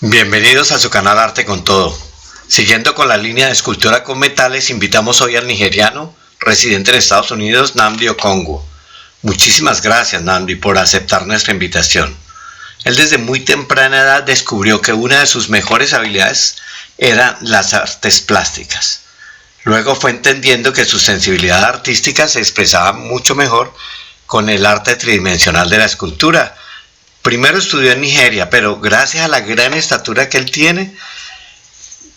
Bienvenidos a su canal Arte con Todo. Siguiendo con la línea de escultura con metales, invitamos hoy al nigeriano residente en Estados Unidos, Nnamdi Okonkwo. Muchísimas gracias, Nnamdi, por aceptar nuestra invitación. Él desde muy temprana edad descubrió que una de sus mejores habilidades eran las artes plásticas. Luego fue entendiendo que su sensibilidad artística se expresaba mucho mejor con el arte tridimensional de la escultura. Primero estudió en Nigeria, pero gracias a la gran estatura que él tiene,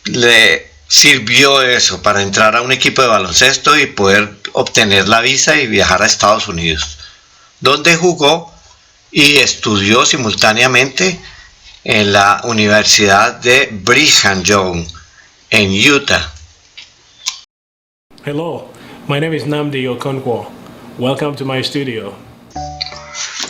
le sirvió eso para entrar a un equipo de baloncesto y poder obtener la visa y viajar a Estados Unidos, donde jugó y estudió simultáneamente en la Universidad de Brigham Young en Utah. Hello, my name is Nnamdi Okonkwo. Welcome to my studio.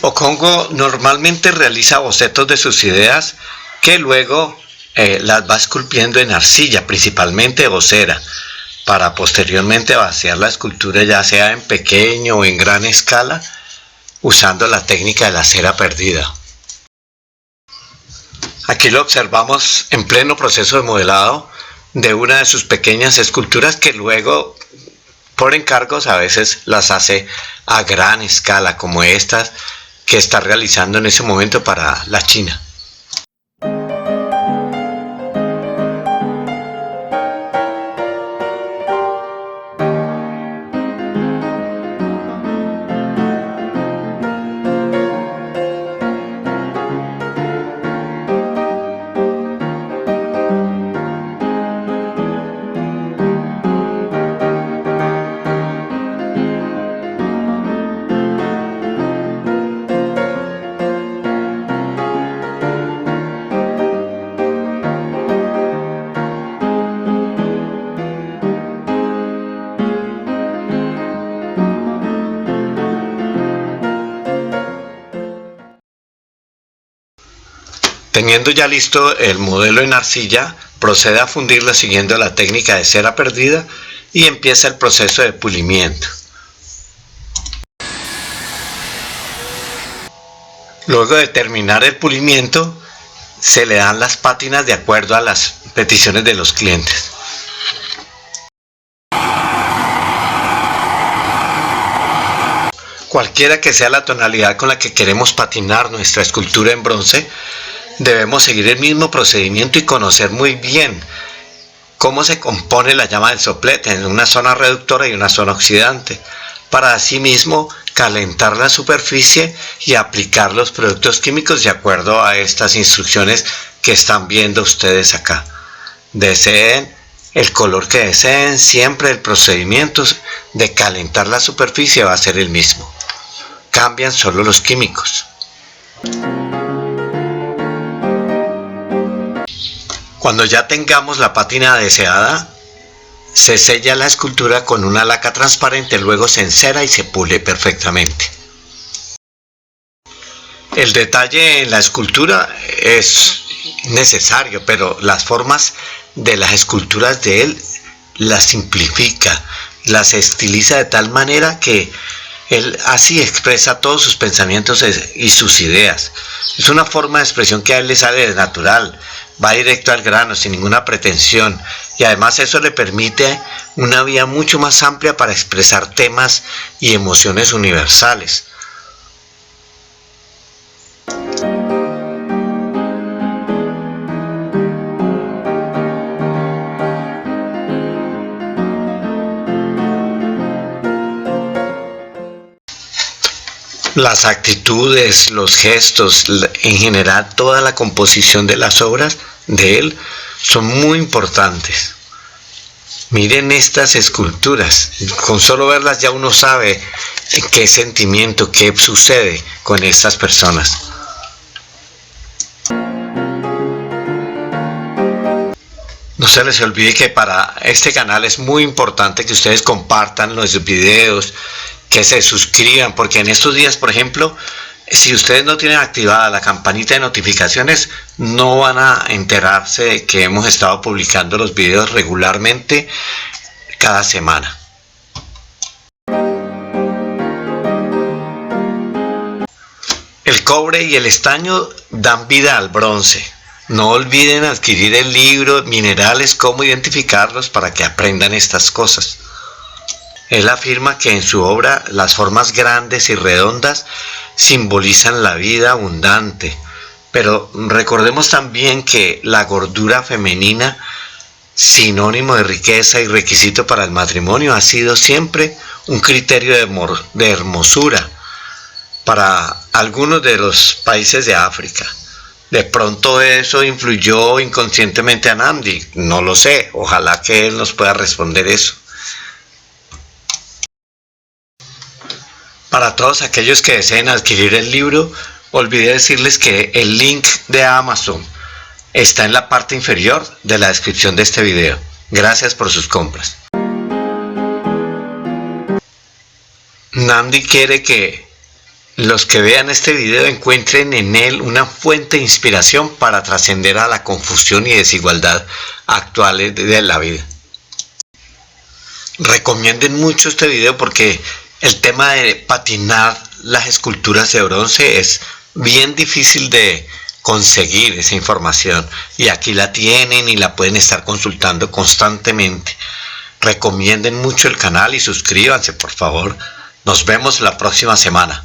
Okonkwo normalmente realiza bocetos de sus ideas que luego las va esculpiendo en arcilla, principalmente o cera, para posteriormente vaciar la escultura ya sea en pequeño o en gran escala, usando la técnica de la cera perdida. Aquí lo observamos en pleno proceso de modelado de una de sus pequeñas esculturas que luego, por encargos, a veces las hace a gran escala, como estas que está realizando en ese momento para la China. Teniendo ya listo el modelo en arcilla, procede a fundirla siguiendo la técnica de cera perdida y empieza el proceso de pulimiento. Luego de terminar el pulimiento, se le dan las pátinas de acuerdo a las peticiones de los clientes. Cualquiera que sea la tonalidad con la que queremos patinar nuestra escultura en bronce, debemos seguir el mismo procedimiento y conocer muy bien cómo se compone la llama del soplete en una zona reductora y una zona oxidante, para asimismo calentar la superficie y aplicar los productos químicos de acuerdo a estas instrucciones que están viendo ustedes acá. Deseen el color que deseen, siempre el procedimiento de calentar la superficie va a ser el mismo. Cambian solo los químicos. Cuando ya tengamos la pátina deseada, se sella la escultura con una laca transparente, luego se encera y se pule perfectamente. El detalle en la escultura es necesario, pero las formas de las esculturas de él las simplifica, las estiliza de tal manera que él así expresa todos sus pensamientos y sus ideas. Es una forma de expresión que a él le sale de natural, va directo al grano, sin ninguna pretensión, y además eso le permite una vía mucho más amplia para expresar temas y emociones universales. Las actitudes, los gestos, en general toda la composición de las obras de él son muy importantes. Miren estas esculturas, con solo verlas ya uno sabe qué sentimiento, qué sucede con estas personas. No se les olvide que para este canal es muy importante que ustedes compartan los videos, que se suscriban, porque en estos días, por ejemplo, si ustedes no tienen activada la campanita de notificaciones, no van a enterarse de que hemos estado publicando los videos regularmente cada semana. El cobre y el estaño dan vida al bronce. No olviden adquirir el libro Minerales, cómo identificarlos, para que aprendan estas cosas. Él afirma que en su obra las formas grandes y redondas simbolizan la vida abundante, pero recordemos también que la gordura femenina, sinónimo de riqueza y requisito para el matrimonio, ha sido siempre un criterio de hermosura para algunos de los países de África. De pronto eso influyó inconscientemente a Nnamdi, no lo sé, ojalá que él nos pueda responder eso. Para todos aquellos que deseen adquirir el libro, olvidé decirles que el link de Amazon está en la parte inferior de la descripción de este video. Gracias por sus compras. Nnamdi quiere que los que vean este video encuentren en él una fuente de inspiración para trascender a la confusión y desigualdad actuales de la vida. Recomienden mucho este video porque el tema de patinar las esculturas de bronce es bien difícil de conseguir esa información, y aquí la tienen y la pueden estar consultando constantemente. Recomienden mucho el canal y suscríbanse, por favor. Nos vemos la próxima semana.